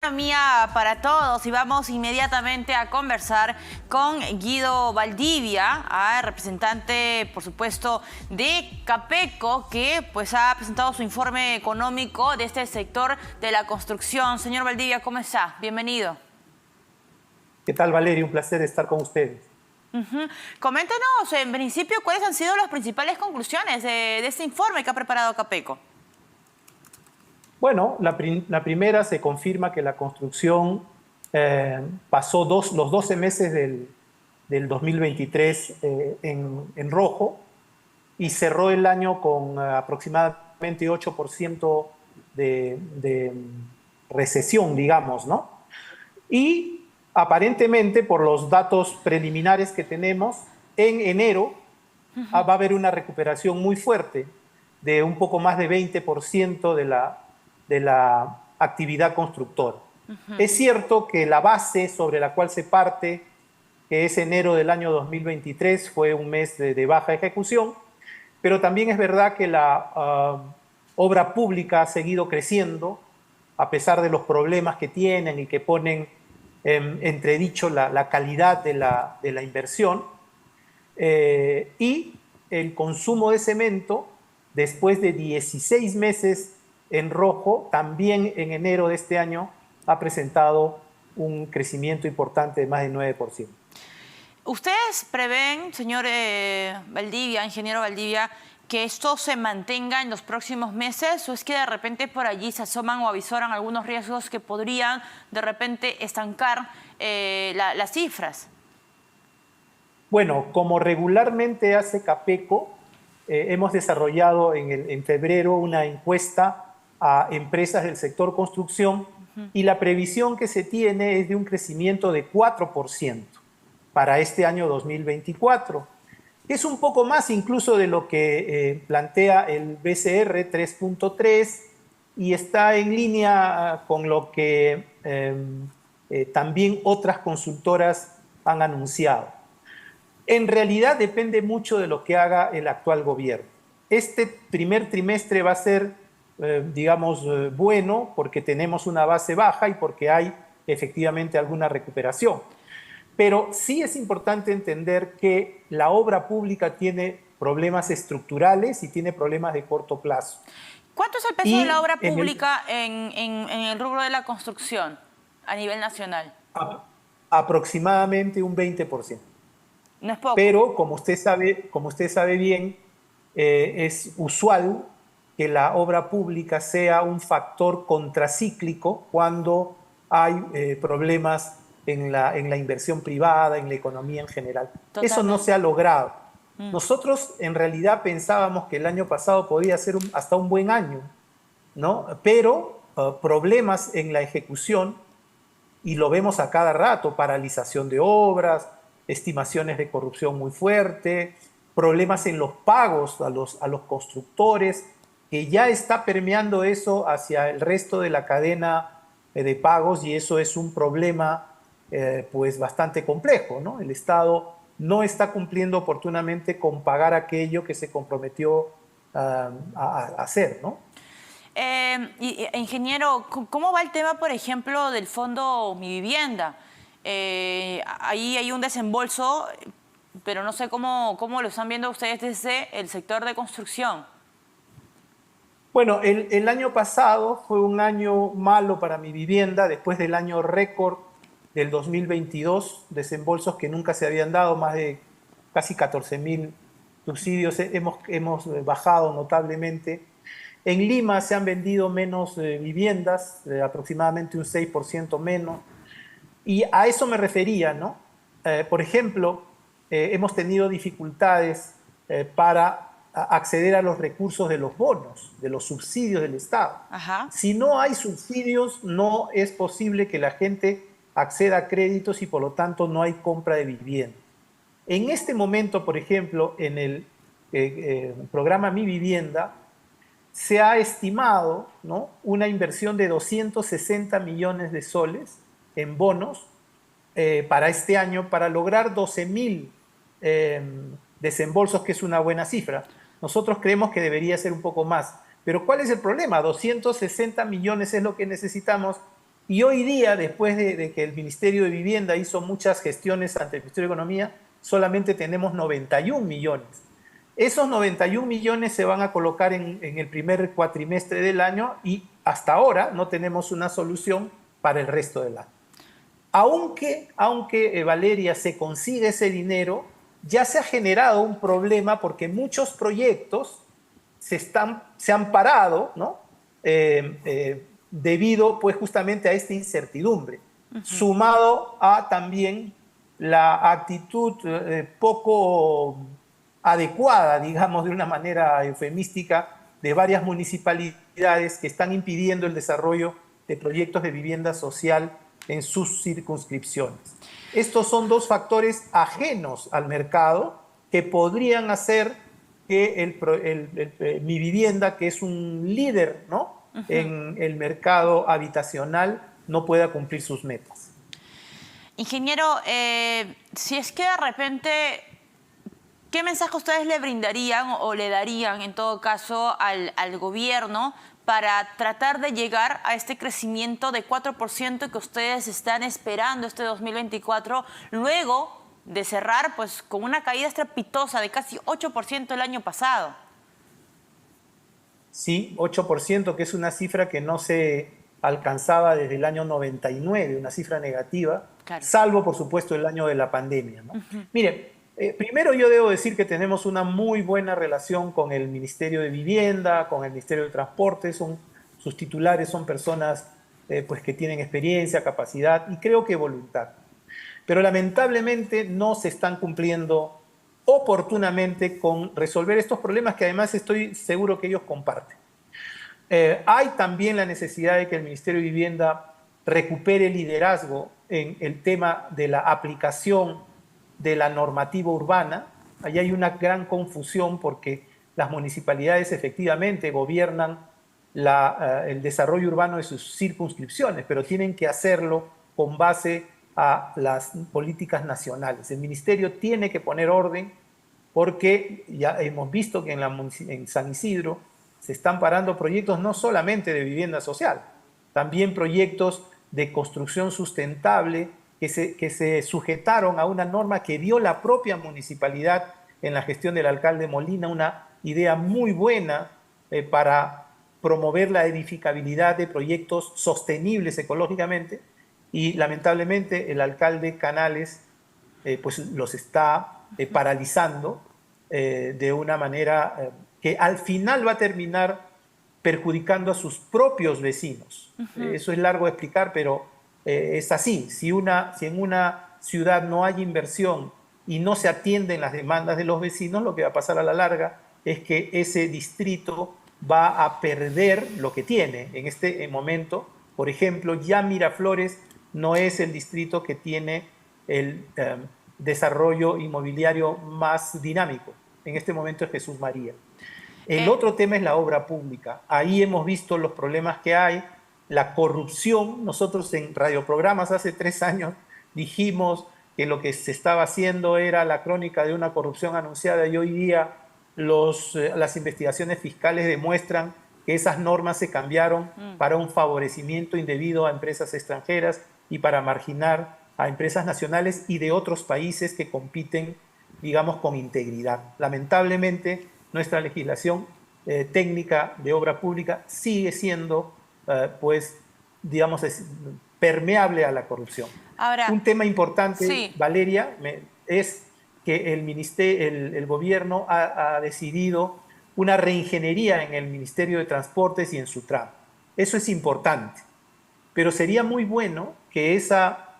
Economía para todos y vamos inmediatamente a conversar con Guido Valdivia, representante, por supuesto, de Capeco, que pues ha presentado su informe económico de este sector de la construcción. Señor Valdivia, ¿cómo está? Bienvenido. ¿Qué tal, Valeria? Un placer estar con ustedes. Coméntenos, en principio, cuáles han sido las principales conclusiones de este informe que ha preparado Capeco. Bueno, la primera, se confirma que la construcción pasó los 12 meses del 2023 en rojo y cerró el año con aproximadamente 8% de recesión, digamos, ¿no? Y aparentemente, por los datos preliminares que tenemos, en enero va a haber una recuperación muy fuerte de un poco más de 20% de la actividad constructora. Es cierto que la base sobre la cual se parte, que es enero del año 2023, fue un mes de baja ejecución, pero también es verdad que la obra pública ha seguido creciendo, a pesar de los problemas que tienen y que ponen en entredicho la calidad de la inversión. Y el consumo de cemento, después de 16 meses en rojo, también en enero de este año ha presentado un crecimiento importante de más del 9%. ¿Ustedes prevén, señor Valdivia, ingeniero Valdivia, que esto se mantenga en los próximos meses, o es que de repente por allí se asoman o avisoran algunos riesgos que podrían de repente estancar las cifras? Bueno, como regularmente hace Capeco, hemos desarrollado en febrero una encuesta a empresas del sector construcción y la previsión que se tiene es de un crecimiento de 4% para este año 2024. Es un poco más incluso de lo que plantea el BCR 3.3 y está en línea con lo que también otras consultoras han anunciado. En realidad depende mucho de lo que haga el actual gobierno. Este primer trimestre va a ser, digamos, bueno porque tenemos una base baja y porque hay efectivamente alguna recuperación. Pero sí es importante entender que la obra pública tiene problemas estructurales y tiene problemas de corto plazo. ¿Cuánto es el peso de la obra pública en el rubro de la construcción a nivel nacional? Aproximadamente un 20%. No es poco. Pero como usted sabe bien, es usual que la obra pública sea un factor contracíclico cuando hay problemas en la inversión privada, en la economía en general. Totalmente. Eso no se ha logrado. Nosotros en realidad pensábamos que el año pasado podía ser hasta un buen año, ¿no? Pero problemas en la ejecución, y lo vemos a cada rato: paralización de obras, estimaciones de corrupción muy fuerte, problemas en los pagos a los constructores, que ya está permeando eso hacia el resto de la cadena de pagos, y eso es un problema pues bastante complejo, ¿no? El Estado no está cumpliendo oportunamente con pagar aquello que se comprometió a hacer, ¿no? Ingeniero, ¿cómo va el tema, por ejemplo, del fondo Mi Vivienda? Ahí hay un desembolso, pero no sé cómo lo están viendo ustedes desde el sector de construcción. Bueno, el año pasado fue un año malo para Mi Vivienda, después del año récord del 2022, desembolsos que nunca se habían dado, más de casi 14.000 subsidios, hemos bajado notablemente. En Lima se han vendido menos viviendas, aproximadamente un 6% menos, y a eso me refería, ¿no? Por ejemplo, hemos tenido dificultades para acceder a los recursos de los bonos, de los subsidios del Estado. Ajá. Si no hay subsidios, no es posible que la gente acceda a créditos y por lo tanto no hay compra de vivienda. En este momento, por ejemplo, en el programa Mi Vivienda, se ha estimado, ¿no?, una inversión de 260 millones de soles en bonos para este año, para lograr 12.000 desembolsos, que es una buena cifra. Nosotros creemos que debería ser un poco más. Pero ¿cuál es el problema? 260 millones es lo que necesitamos Y hoy día, después de que el Ministerio de Vivienda hizo muchas gestiones ante el Ministerio de Economía, solamente tenemos 91 millones. Esos 91 millones se van a colocar en el primer cuatrimestre del año y hasta ahora no tenemos una solución para el resto del año. Aunque Valeria, se consigue ese dinero, ya se ha generado un problema porque muchos proyectos se han parado, ¿no? Debido pues justamente a esta incertidumbre, sumado a también la actitud poco adecuada, digamos de una manera eufemística, de varias municipalidades que están impidiendo el desarrollo de proyectos de vivienda social en sus circunscripciones. Estos son dos factores ajenos al mercado que podrían hacer que Mi Vivienda, que es un líder, ¿no?, en el mercado habitacional, no pueda cumplir sus metas. Ingeniero, si es que de repente, ¿qué mensaje ustedes le brindarían o le darían en todo caso al gobierno para tratar de llegar a este crecimiento de 4% que ustedes están esperando este 2024, luego de cerrar pues con una caída estrepitosa de casi 8% el año pasado? Sí, 8%, que es una cifra que no se alcanzaba desde el año 99, una cifra negativa, claro, salvo por supuesto el año de la pandemia, ¿no? Mire, primero yo debo decir que tenemos una muy buena relación con el Ministerio de Vivienda, con el Ministerio de Transporte. Sus titulares son personas pues que tienen experiencia, capacidad y creo que voluntad. Pero lamentablemente no se están cumpliendo oportunamente con resolver estos problemas que además estoy seguro que ellos comparten. Hay también la necesidad de que el Ministerio de Vivienda recupere liderazgo en el tema de la aplicación de la normativa urbana. Ahí hay una gran confusión porque las municipalidades efectivamente gobiernan el desarrollo urbano de sus circunscripciones, pero tienen que hacerlo con base a las políticas nacionales. El ministerio tiene que poner orden porque ya hemos visto que en San Isidro se están parando proyectos no solamente de vivienda social, también proyectos de construcción sustentable que se sujetaron a una norma que dio la propia municipalidad en la gestión del alcalde Molina, una idea muy buena para promover la edificabilidad de proyectos sostenibles ecológicamente, y lamentablemente el alcalde Canales pues los está paralizando de una manera que al final va a terminar perjudicando a sus propios vecinos. Eso es largo de explicar, pero es así. Si en una ciudad no hay inversión y no se atienden las demandas de los vecinos, lo que va a pasar a la larga es que ese distrito va a perder lo que tiene en este momento. Por ejemplo, ya Miraflores no es el distrito que tiene el desarrollo inmobiliario más dinámico. En este momento es Jesús María. El otro tema es la obra pública. Ahí hemos visto los problemas que hay, la corrupción. Nosotros en radioprogramas hace 3 años dijimos que lo que se estaba haciendo era la crónica de una corrupción anunciada, y hoy día las investigaciones fiscales demuestran que esas normas se cambiaron para un favorecimiento indebido a empresas extranjeras y para marginar a empresas nacionales y de otros países que compiten, digamos, con integridad. Lamentablemente, nuestra legislación técnica de obra pública sigue siendo, pues, digamos, permeable a la corrupción. Ahora, un tema importante, sí, Valeria, es que el gobierno ha decidido una reingeniería en el Ministerio de Transportes y en su tramo. Eso es importante, pero sería muy bueno que esa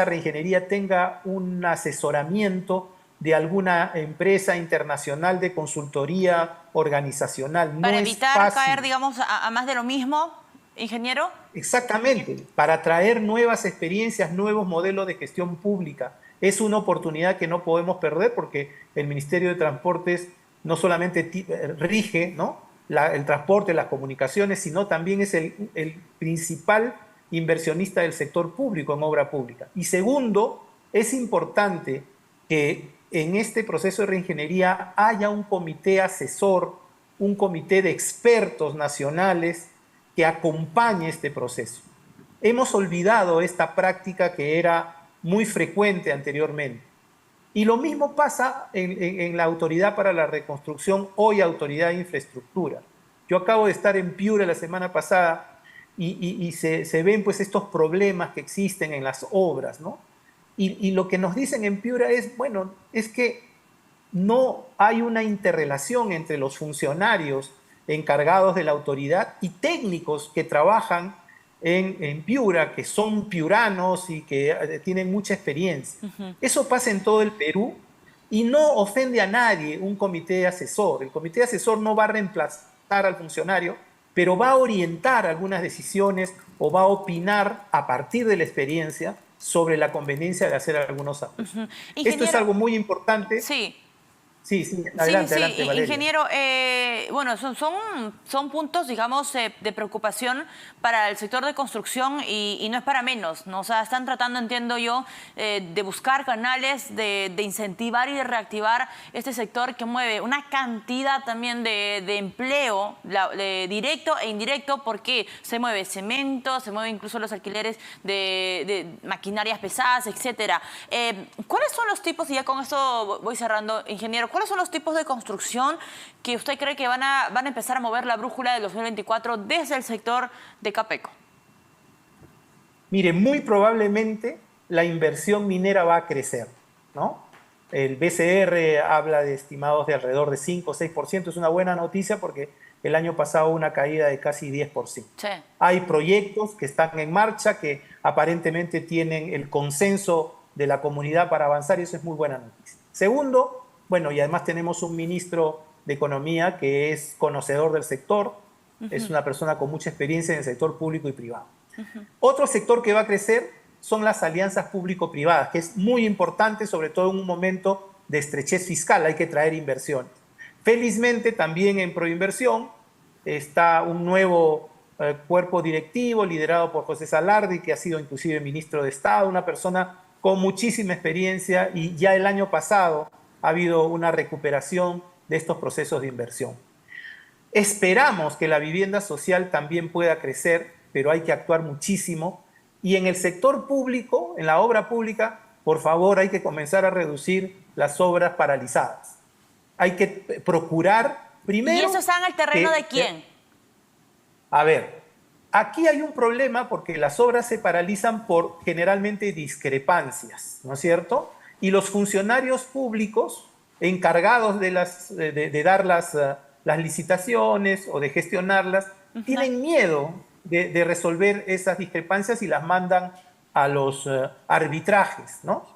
reingeniería tenga un asesoramiento de alguna empresa internacional de consultoría organizacional. Para evitar caer, digamos, a más de lo mismo, ingeniero. Exactamente, para traer nuevas experiencias, nuevos modelos de gestión pública. Es una oportunidad que no podemos perder porque el Ministerio de Transportes no solamente rige, ¿no?, el transporte, las comunicaciones, sino también es el principal inversionista del sector público en obra pública. Y segundo, es importante que en este proceso de reingeniería haya un comité asesor, un comité de expertos nacionales que acompañe este proceso. Hemos olvidado esta práctica que era muy frecuente anteriormente. Y lo mismo pasa en la Autoridad para la Reconstrucción, hoy Autoridad de Infraestructura. Yo acabo de estar en Piura la semana pasada y se ven pues estos problemas que existen en las obras, ¿no? Y lo que nos dicen en Piura es, bueno, es que no hay una interrelación entre los funcionarios encargados de la autoridad y técnicos que trabajan en Piura, que son piuranos y que tienen mucha experiencia. Eso pasa en todo el Perú y no ofende a nadie un comité asesor. El comité asesor no va a reemplazar al funcionario, pero va a orientar algunas decisiones o va a opinar a partir de la experiencia sobre la conveniencia de hacer algunos ajustes. Esto es algo muy importante. Sí. Sí, adelante, Valeria. Ingeniero, bueno, son puntos, digamos, de preocupación para el sector de construcción y no es para menos, ¿no? O sea, están tratando, entiendo yo, de buscar canales de incentivar y de reactivar este sector que mueve una cantidad también de empleo directo e indirecto, porque se mueve cemento, se mueve incluso los alquileres de maquinarias pesadas, etcétera. ¿Cuáles son los tipos, y ya con esto voy cerrando, ingeniero, ¿cuáles son los tipos de construcción que usted cree que van a empezar a mover la brújula del 2024 desde el sector de Capeco? Mire, muy probablemente la inversión minera va a crecer, ¿no? El BCR habla de estimados de alrededor de 5 o 6%. Es una buena noticia porque el año pasado hubo una caída de casi 10%. Sí. Hay proyectos que están en marcha que aparentemente tienen el consenso de la comunidad para avanzar y eso es muy buena noticia. Segundo, bueno, y además tenemos un ministro de Economía que es conocedor del sector, es una persona con mucha experiencia en el sector público y privado. Otro sector que va a crecer son las alianzas público-privadas, que es muy importante, sobre todo en un momento de estrechez fiscal, hay que traer inversiones. Felizmente también en Proinversión está un nuevo cuerpo directivo liderado por José Salardi, que ha sido inclusive ministro de Estado, una persona con muchísima experiencia y ya el año pasado ha habido una recuperación de estos procesos de inversión. Esperamos que la vivienda social también pueda crecer, pero hay que actuar muchísimo. Y en el sector público, en la obra pública, por favor, hay que comenzar a reducir las obras paralizadas. Hay que procurar primero... ¿Y eso está en el terreno de quién? A ver, aquí hay un problema porque las obras se paralizan por generalmente discrepancias, ¿no es cierto? Y los funcionarios públicos encargados de dar las licitaciones o de gestionarlas, tienen miedo de resolver esas discrepancias y las mandan a los arbitrajes, ¿no?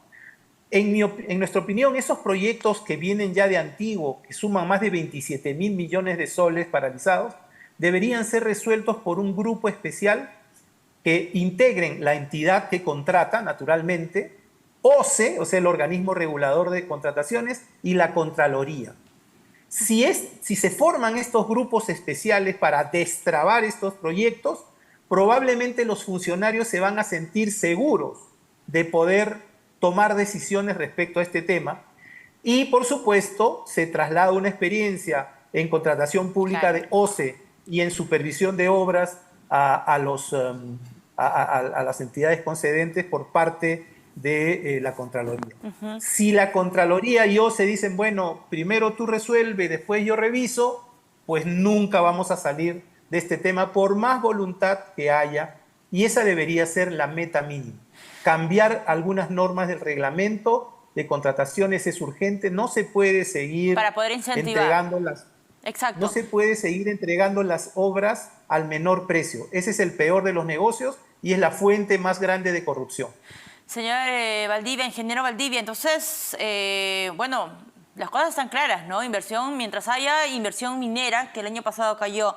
En nuestra opinión, esos proyectos que vienen ya de antiguo, que suman más de 27.000 millones de soles paralizados, deberían ser resueltos por un grupo especial que integren la entidad que contrata, naturalmente, OCE, o sea, el organismo regulador de contrataciones, y la Contraloría. Si se forman estos grupos especiales para destrabar estos proyectos, probablemente los funcionarios se van a sentir seguros de poder tomar decisiones respecto a este tema y, por supuesto, se traslada una experiencia en contratación pública de OCE y en supervisión de obras a las entidades concedentes por parte de la Contraloría. Si la Contraloría y OCE dicen, bueno, primero tú resuelve, después yo reviso, pues nunca vamos a salir de este tema por más voluntad que haya, y esa debería ser la meta mínima. Cambiar algunas normas del reglamento de contrataciones es urgente, no se puede seguir para poder incentivar. No se puede seguir entregando las obras al menor precio. Ese es el peor de los negocios y es la fuente más grande de corrupción. Señor Valdivia, ingeniero Valdivia, entonces, bueno, las cosas están claras, ¿no? Inversión, mientras haya inversión minera, que el año pasado cayó,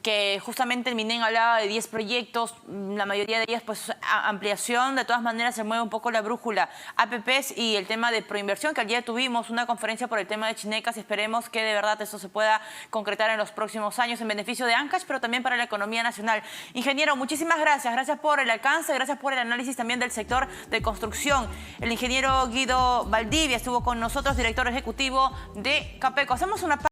que justamente el MINEN hablaba de 10 proyectos, la mayoría de ellas, pues, ampliación, de todas maneras se mueve un poco la brújula, APPs y el tema de Proinversión, que ayer tuvimos una conferencia por el tema de Chinecas y esperemos que de verdad esto se pueda concretar en los próximos años en beneficio de Ancash, pero también para la economía nacional. Ingeniero, muchísimas gracias. Gracias por el alcance, gracias por el análisis también del sector de construcción. El ingeniero Guido Valdivia estuvo con nosotros, director ejecutivo de Capeco. Hacemos una